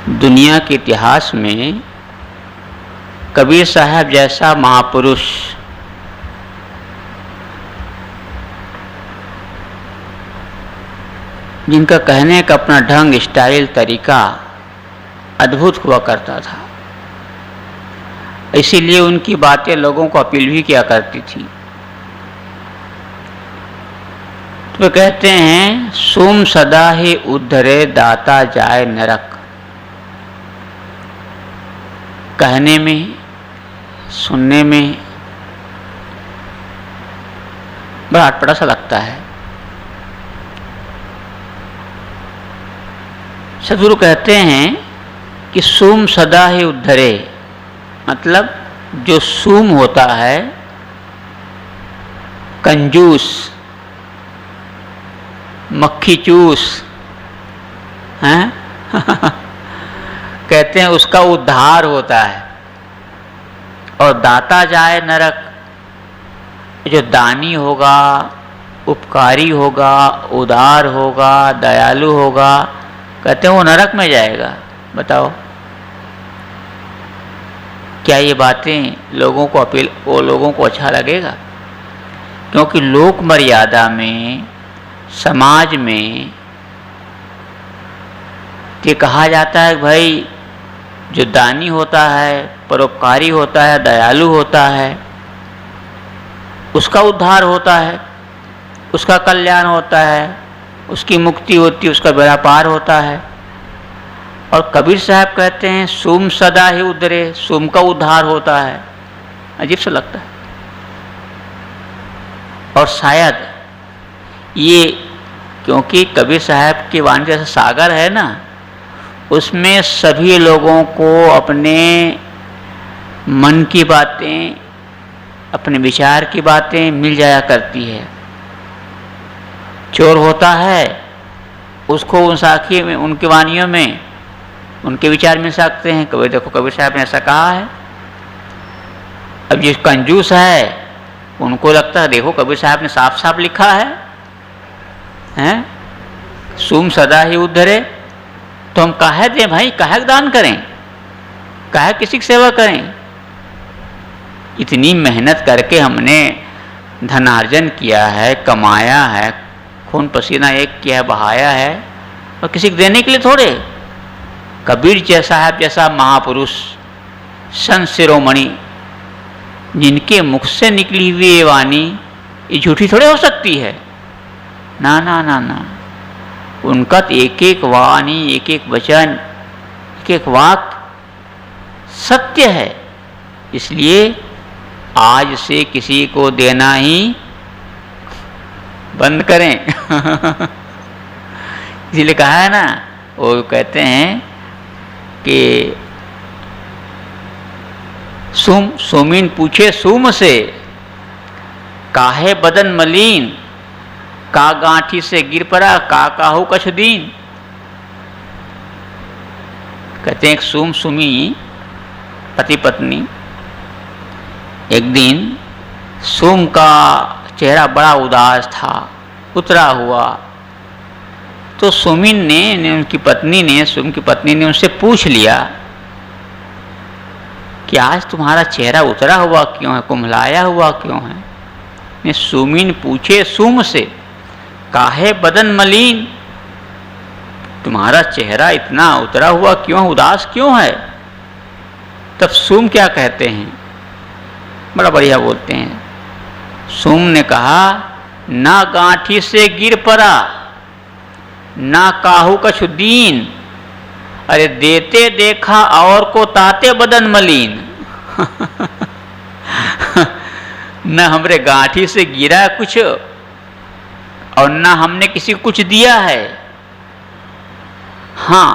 दुनिया के इतिहास में कबीर साहब जैसा महापुरुष जिनका कहने का अपना ढंग, स्टाइल, तरीका अद्भुत हुआ करता था, इसीलिए उनकी बातें लोगों को अपील भी किया करती थी। तो कहते हैं, सोम सदा ही उद्धरे दाता जाए नरक। कहने में, सुनने में बड़ा अटपटा सा लगता है। सदगुरु कहते हैं कि सोम सदा ही उद्धरे, मतलब जो सूम होता है, कंजूस, मक्खी चूस हैं कहते हैं उसका उद्धार होता है। और दाता जाए नरक, जो दानी होगा, उपकारी होगा, उदार होगा, दयालु होगा, कहते हैं वो नरक में जाएगा। बताओ क्या ये बातें लोगों को अच्छा लगेगा? क्योंकि लोक मर्यादा में, समाज में ये कहा जाता है भाई जो दानी होता है, परोपकारी होता है, दयालु होता है, उसका उद्धार होता है, उसका कल्याण होता है, उसकी मुक्ति होती है, उसका बेड़ा पार होता है। और कबीर साहब कहते हैं सोम सदा ही उद्धरे, सोम का उद्धार होता है। अजीब सा लगता है। और शायद ये क्योंकि कबीर साहब की वाणी जैसा सागर है ना, उसमें सभी लोगों को अपने मन की बातें, अपने विचार की बातें मिल जाया करती है। चोर होता है, उसको उन साखी में, उनकी वाणियों में उनके विचार मिल सकते हैं। कबीर देखो, कबीर साहब ने ऐसा कहा है। अब ये कंजूस है, उनको लगता है देखो कबीर साहब ने साफ साफ लिखा है, हैं सोम सदा ही उद्धरे, तो हम काहे दें भाई, काहे दान करें, काहे किसी की सेवा करें? इतनी मेहनत करके हमने धनार्जन किया है, कमाया है, खून पसीना एक किया है, बहाया है, और किसी को देने के लिए थोड़े। कबीर जैसा है, जैसा महापुरुष, संत शिरोमणि, जिनके मुख से निकली हुई ये वाणी ये झूठी थोड़े हो सकती है। ना ना ना ना, उनका तो एक एक वाणी, एक एक वचन, एक एक वाक्य सत्य है। इसलिए आज से किसी को देना ही बंद करें इसलिए कहा है ना, वो कहते हैं कि सोमीन पूछे सूम से, काहे बदन मलीन, का गांठी से गिर पड़ा, का काहू कछ दीन। कहते हैं एक सूम सुमी पति पत्नी, एक दिन सूम का चेहरा बड़ा उदास था, उतरा हुआ। तो सुमिन ने उनकी पत्नी ने, सूम की पत्नी ने उनसे पूछ लिया कि आज तुम्हारा चेहरा उतरा हुआ क्यों है, कुम्हलाया हुआ क्यों है? सुमिन पूछे सूम से, काहे बदन मलीन, तुम्हारा चेहरा इतना उतरा हुआ क्यों, उदास क्यों है? तब सूम क्या कहते हैं, बड़ा बढ़िया बोलते हैं। सूम ने कहा, ना गांठी से गिर पड़ा, ना काहू कछ दीन, अरे देते देखा और को ताते बदन मलीन न हमरे गांठी से गिरा कुछ और ना हमने किसी को कुछ दिया है। हाँ,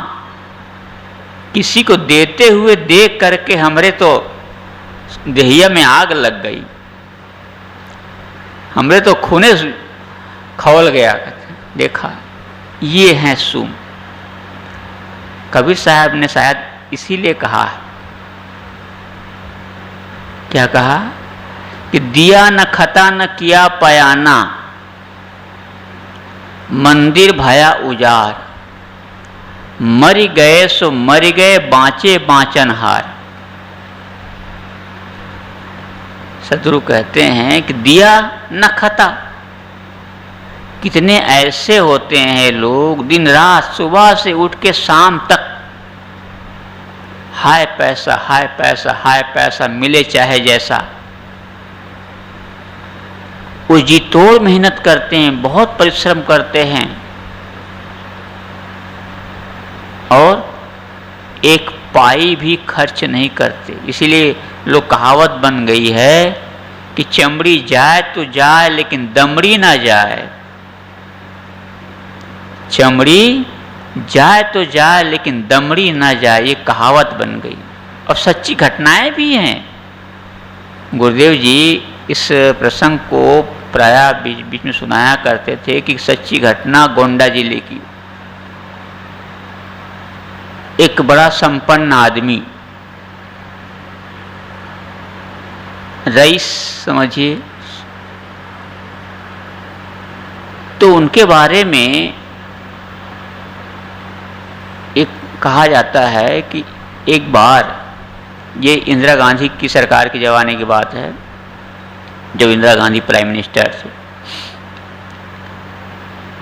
किसी को देते हुए देख करके हमरे तो देहिया में आग लग गई, हमरे तो खूने खौल गया। देखा, ये हैं सूम। कबीर साहब ने शायद इसीलिए कहा, क्या कहा कि दिया न खता न किया पयाना, मंदिर भया उजार, मरि गए सो मरि गए, बाँचे बाँचनहार। सदगुरु कहते हैं कि दिया न खता। कितने ऐसे होते हैं लोग, दिन रात सुबह से उठ के शाम तक हाय पैसा हाय पैसा हाय पैसा, मिले चाहे जैसा। वो जी तोड़ मेहनत करते हैं, बहुत परिश्रम करते हैं, और एक पाई भी खर्च नहीं करते। इसीलिए लोग कहावत बन गई है कि चमड़ी जाए तो जाए लेकिन दमड़ी ना जाए। चमड़ी जाए तो जाए लेकिन दमड़ी ना जाए, ये कहावत बन गई। और सच्ची घटनाएं भी हैं। गुरुदेव जी इस प्रसंग को प्रायः बीच बीच में सुनाया करते थे कि सच्ची घटना गोंडा जिले की। एक बड़ा संपन्न आदमी, रईस समझिए, तो उनके बारे में एक कहा जाता है कि एक बार, ये इंदिरा गांधी की सरकार के ज़माने की बात है, जब इंदिरा गांधी प्राइम मिनिस्टर थे,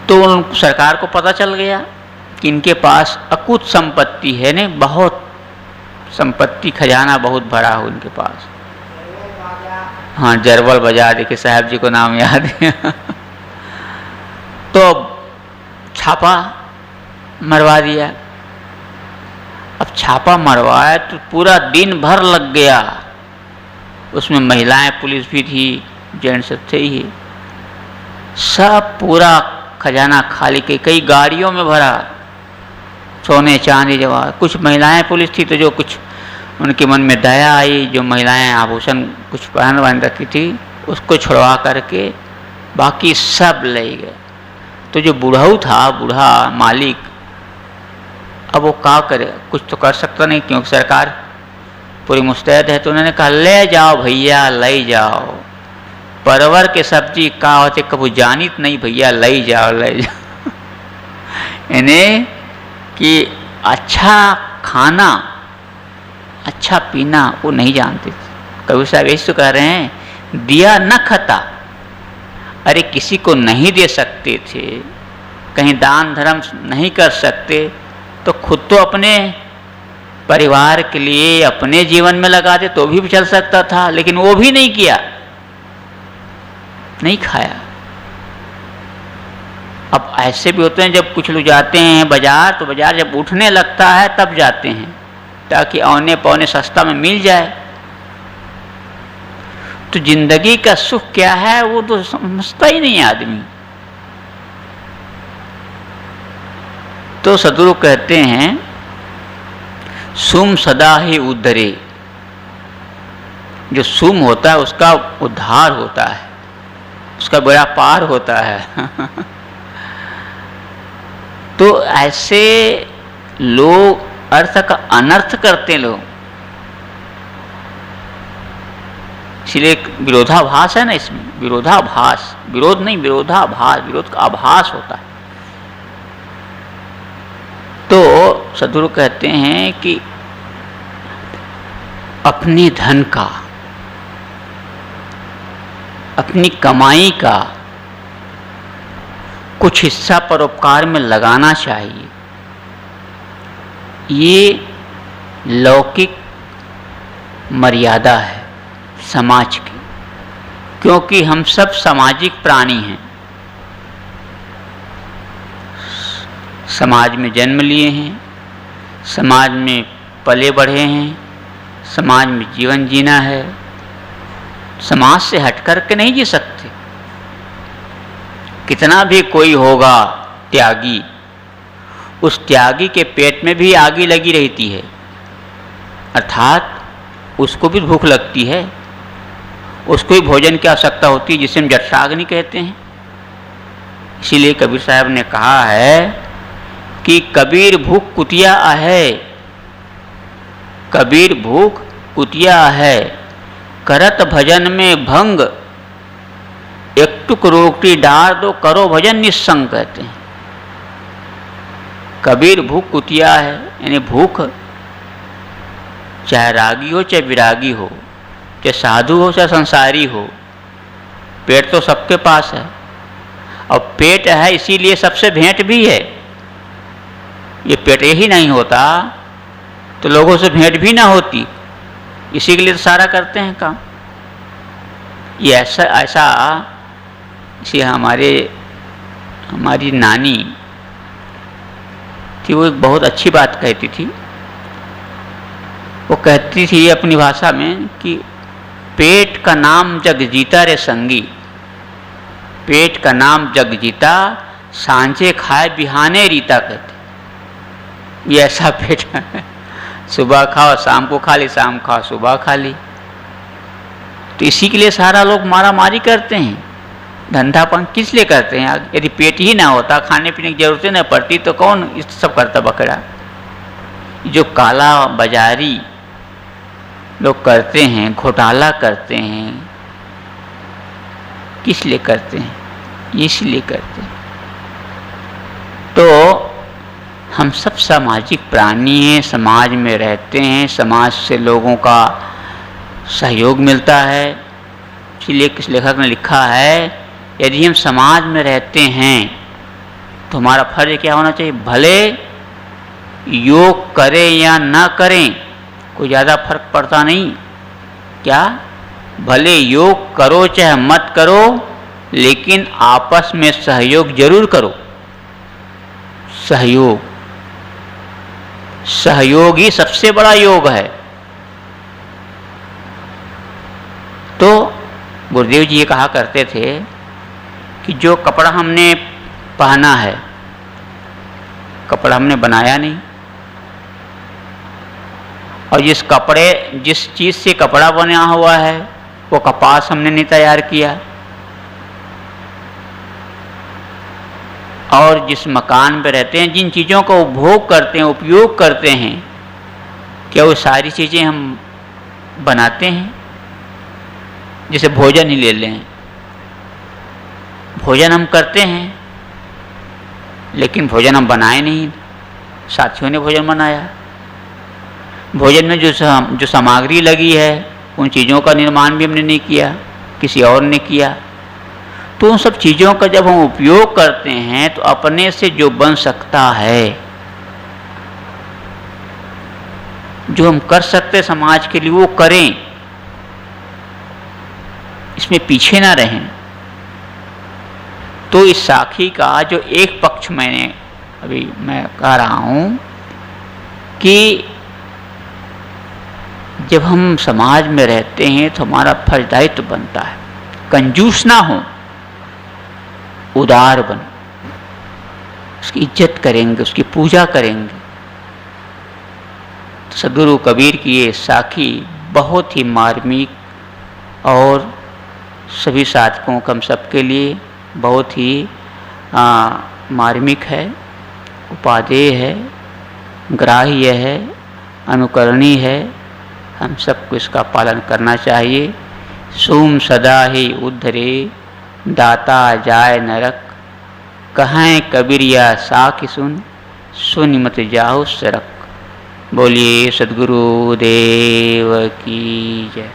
तो उन सरकार को पता चल गया कि इनके पास अकुत संपत्ति है, ने बहुत संपत्ति, खजाना बहुत भरा हो इनके पास। हाँ, जरवल बाजार, देखिए साहब जी को नाम याद है। तो छापा मरवा दिया। अब छापा मरवाया तो पूरा दिन भर लग गया। उसमें महिलाएं पुलिस भी थी, जेंट्स थे ही। सब पूरा खजाना खाली के कई गाड़ियों में भरा, सोने चांदी जवाहर। कुछ महिलाएं पुलिस थी तो जो कुछ उनके मन में दया आई, जो महिलाएं आभूषण कुछ पहन वहन रखी थी उसको छुड़वा करके बाकी सब ले गए। तो जो बूढ़ऊ था, बूढ़ा मालिक, अब वो क्या करे, कुछ तो कर सकता नहीं क्योंकि सरकार पूरी मुस्तैद है। तो उन्होंने कहा ले जाओ भैया, ले जाओ। परवर के सब्जी का होते कभी जानित नहीं भैया, ले जाओ ले जाओ। इन्हें कि अच्छा खाना अच्छा पीना वो नहीं जानते थे। कबीर साहब यही तो कह रहे हैं, दिया न खता। अरे किसी को नहीं दे सकते थे, कहीं दान धर्म नहीं कर सकते, तो खुद तो अपने परिवार के लिए अपने जीवन में लगाते तो भी चल सकता था, लेकिन वो भी नहीं किया, नहीं खाया। अब ऐसे भी होते हैं जब कुछ लोग जाते हैं बाजार, तो बाजार जब उठने लगता है तब जाते हैं ताकि औने पौने सस्ता में मिल जाए। तो जिंदगी का सुख क्या है वो तो समझता ही नहीं आदमी। तो सदगुरु कहते हैं सुम सदा ही उद्धरे। जो सुम होता है उसका उद्धार होता है, उसका बेड़ा पार होता है। तो ऐसे लोग अर्थ का अनर्थ करते लोग, इसलिए विरोधाभास है ना इसमें, विरोधाभास, विरोध नहीं विरोधाभास, विरोध का आभास होता है। तो सदगुरु कहते हैं कि अपने धन का, अपनी कमाई का कुछ हिस्सा परोपकार में लगाना चाहिए। ये लौकिक मर्यादा है समाज की, क्योंकि हम सब सामाजिक प्राणी हैं। समाज में जन्म लिए हैं, समाज में पले बढ़े हैं, समाज में जीवन जीना है। समाज से हट कर के नहीं जी सकते। कितना भी कोई होगा त्यागी, उस त्यागी के पेट में भी आगी लगी रहती है, अर्थात उसको भी भूख लगती है, उसको भी भोजन की आवश्यकता होती है, जिसे हम जठराग्नि कहते हैं। इसीलिए कबीर साहब ने कहा है कि कबीर भूख कुतिया है, कबीर भूख कुतिया है, करत भजन में भंग, एक टुक रोटी डाल दो, करो भजन निस्संग कहते हैं। कबीर भूख कुतिया है, यानी भूख चाहे रागी हो चाहे विरागी हो, चाहे साधु हो चाहे संसारी हो, पेट तो सबके पास है। और पेट है इसीलिए सबसे भेंट भी है। ये पेट ही नहीं होता तो लोगों से भेंट भी ना होती, इसी के लिए तो सारा करते हैं काम। ये ऐसा इसी हमारी नानी थी, वो एक बहुत अच्छी बात कहती थी। वो कहती थी अपनी भाषा में कि पेट का नाम जग जीता रे संगी, पेट का नाम जग जीता, सांझे खाए बिहाने रीता। कहते ये ऐसा पेट है, सुबह खाओ शाम को खा ली, शाम खाओ सुबह खा ली। तो इसी के लिए सारा लोग मारा मारी करते हैं, धंधापन किस लिए करते हैं? यदि पेट ही ना होता, खाने पीने की जरूरतें न पड़ती, तो कौन इस सब करता बकरा? जो काला बाजारी लोग करते हैं, घोटाला करते हैं, किस लिए करते हैं? इसलिए करते हैं। तो हम सब सामाजिक प्राणी हैं, समाज में रहते हैं, समाज से लोगों का सहयोग मिलता है। इसलिए किस लेखक ने लिखा है, यदि हम समाज में रहते हैं तो हमारा फर्ज क्या होना चाहिए? भले योग करें या ना करें, कोई ज़्यादा फर्क पड़ता नहीं। क्या? भले योग करो चाहे मत करो, लेकिन आपस में सहयोग जरूर करो। सहयोग ही सबसे बड़ा योग है। तो गुरुदेव जी ये कहा करते थे कि जो कपड़ा हमने पहना है, कपड़ा हमने बनाया नहीं, और जिस चीज़ से कपड़ा बना हुआ है वो कपास हमने नहीं तैयार किया, और जिस मकान में रहते हैं, जिन चीज़ों का उपभोग करते हैं, उपयोग करते हैं, क्या वो सारी चीज़ें हम बनाते हैं? जैसे भोजन ही ले लें, भोजन हम करते हैं लेकिन भोजन हम बनाए नहीं, साथियों ने भोजन बनाया। भोजन में जो सामग्री लगी है, उन चीज़ों का निर्माण भी हमने नहीं किया, किसी और ने किया। तो उन सब चीज़ों का जब हम उपयोग करते हैं तो अपने से जो बन सकता है, जो हम कर सकते समाज के लिए, वो करें, इसमें पीछे ना रहें। तो इस साखी का जो एक पक्ष मैं कह रहा हूं कि जब हम समाज में रहते हैं तो हमारा फर्ज दायित्व बनता है, कंजूस ना हो, उदार बन, उसकी इज्जत करेंगे, उसकी पूजा करेंगे। तो सद्गुरु कबीर की ये साखी बहुत ही मार्मिक और सभी साधकों हम सबके लिए बहुत ही मार्मिक है, उपादेय है, ग्राह्य है, अनुकरणीय है। हम सबको इसका पालन करना चाहिए। सोम सदा ही उद्धरे, दाता जाय नरक, कहें कबीरिया साखी सुन मत जाओ सरक। बोलिए सद्गुरु देव की जय।